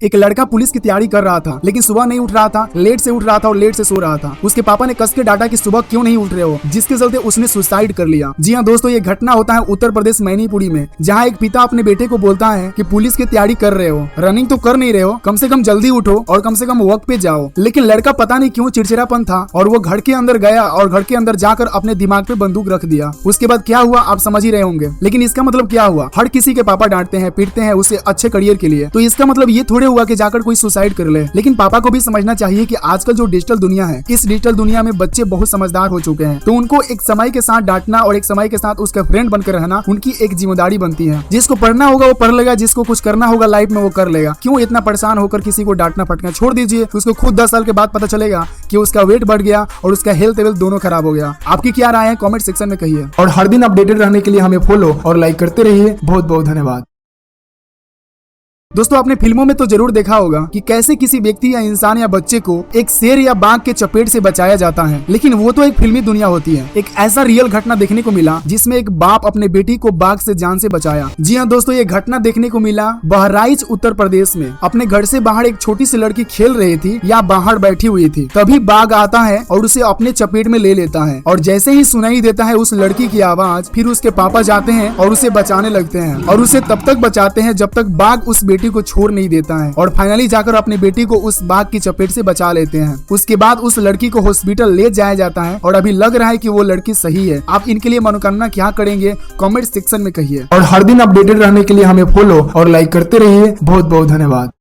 एक लड़का पुलिस की तैयारी कर रहा था, लेकिन सुबह नहीं उठ रहा था, लेट से उठ रहा था और लेट से सो रहा था। उसके पापा ने कस के डांटा कि सुबह क्यों नहीं उठ रहे हो, जिसके चलते उसने सुसाइड कर लिया। जी हाँ दोस्तों, ये घटना होता है उत्तर प्रदेश मैनीपुरी में, जहाँ एक पिता अपने बेटे को बोलता है कि पुलिस की तैयारी कर रहे हो, रनिंग तो कर नहीं रहे हो, कम से कम जल्दी उठो और कम से कम वक्त पे जाओ। लेकिन लड़का पता नहीं क्यों चिड़चिड़ापन था और वो घर के अंदर गया और घर के अंदर जाकर अपने दिमाग पे बंदूक रख दिया। उसके बाद क्या हुआ आप समझ ही रहे होंगे। लेकिन इसका मतलब क्या हुआ, हर किसी के पापा डांटते हैं, पीटते हैं उसे अच्छे करियर के लिए, तो इसका मतलब ये थोड़े हुआ कि जाकर कोई सुसाइड कर ले। लेकिन पापा को भी समझना चाहिए कि आजकल जो डिजिटल दुनिया है, इस डिजिटल दुनिया में बच्चे बहुत समझदार हो चुके हैं, तो उनको एक समय के साथ डांटना और एक समय के साथ उसका फ्रेंड बनकर रहना उनकी एक जिम्मेदारी बनती है। जिसको पढ़ना होगा वो पढ़ लेगा, जिसको कुछ करना होगा लाइफ में वो कर लेगा। क्यों इतना परेशान होकर किसी को डांटना फटना, छोड़ दीजिए। उसको खुद 10 साल के बाद पता चलेगा कि उसका वेट बढ़ गया और उसका हेल्थ लेवल दोनों खराब हो गया। आपकी क्या राय है कमेंट सेक्शन में कहिए, और हर दिन अपडेटेड रहने के लिए हमें फॉलो और लाइक करते रहिए। बहुत बहुत धन्यवाद। दोस्तों, आपने फिल्मों में तो जरूर देखा होगा कि कैसे किसी व्यक्ति या इंसान या बच्चे को एक शेर या बाघ के चपेट से बचाया जाता है, लेकिन वो तो एक फिल्मी दुनिया होती है। एक ऐसा रियल घटना देखने को मिला जिसमें एक बाप अपने बेटी को बाघ से जान से बचाया। जी हाँ दोस्तों, ये घटना देखने को मिला बहराइच उत्तर प्रदेश में। अपने घर से बाहर एक छोटी सी लड़की खेल रही थी या बाहर बैठी हुई थी, तभी बाघ आता है और उसे अपने चपेट में ले लेता है। और जैसे ही सुनाई देता है उस लड़की की आवाज, फिर उसके पापा जाते हैं और उसे बचाने लगते हैं, और उसे तब तक बचाते हैं जब तक बाघ उस बेटी को छोड़ नहीं देता है, और फाइनली जाकर अपने बेटी को उस बाघ की चपेट से बचा लेते हैं। उसके बाद उस लड़की को हॉस्पिटल ले जाया जाता है और अभी लग रहा है कि वो लड़की सही है। आप इनके लिए मनोकामना क्या करेंगे कमेंट सेक्शन में कहिए, और हर दिन अपडेटेड रहने के लिए हमें फॉलो और लाइक करते रहिए। बहुत बहुत धन्यवाद।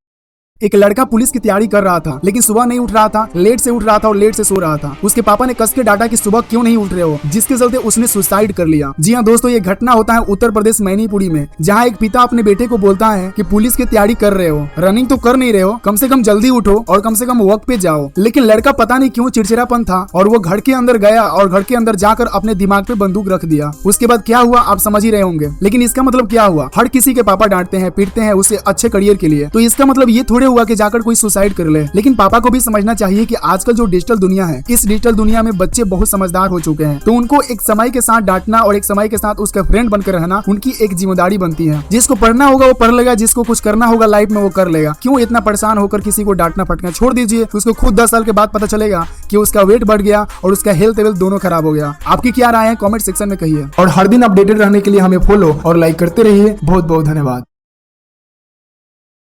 एक लड़का पुलिस की तैयारी कर रहा था, लेकिन सुबह नहीं उठ रहा था, लेट से उठ रहा था और लेट से सो रहा था। उसके पापा ने कस के डांटा कि सुबह क्यों नहीं उठ रहे हो, जिसके चलते उसने सुसाइड कर लिया। जी हाँ दोस्तों, ये घटना होता है उत्तर प्रदेश मैनीपुरी में, जहाँ एक पिता अपने बेटे को बोलता है कि पुलिस की तैयारी कर रहे हो, रनिंग तो कर नहीं रहे हो, कम से कम जल्दी उठो और कम से कम वक्त पे जाओ। लेकिन लड़का पता नहीं क्यों चिड़चिड़ापन था और वो घर के अंदर गया और घर के अंदर जाकर अपने दिमाग पे बंदूक रख दिया। उसके बाद क्या हुआ आप समझ ही रहे होंगे। लेकिन इसका मतलब क्या हुआ, हर किसी के पापा डांटते हैं, पीटते हैं उसे अच्छे करियर के लिए, तो इसका मतलब ये थोड़े हुआ कि जाकर कोई सुसाइड कर ले। लेकिन पापा को भी समझना चाहिए कि आजकल जो डिजिटल दुनिया है, इस डिजिटल दुनिया में बच्चे बहुत समझदार हो चुके हैं, तो उनको एक समय के साथ डांटना और एक समय के साथ उसका फ्रेंड बनकर रहना उनकी एक जिम्मेदारी बनती है। जिसको पढ़ना होगा वो पढ़ लेगा, जिसको कुछ करना होगा लाइफ में वो कर लेगा। क्यों इतना परेशान होकर किसी को डांटना फटना, छोड़ दीजिए। उसको खुद 10 साल के बाद पता चलेगा कि उसका वेट बढ़ गया और उसका हेल्थ लेवल दोनों खराब हो गया। आपकी क्या राय है कमेंट सेक्शन में कहिए, और हर दिन अपडेटेड रहने के लिए हमें फॉलो और लाइक करते रहिए। बहुत बहुत धन्यवाद।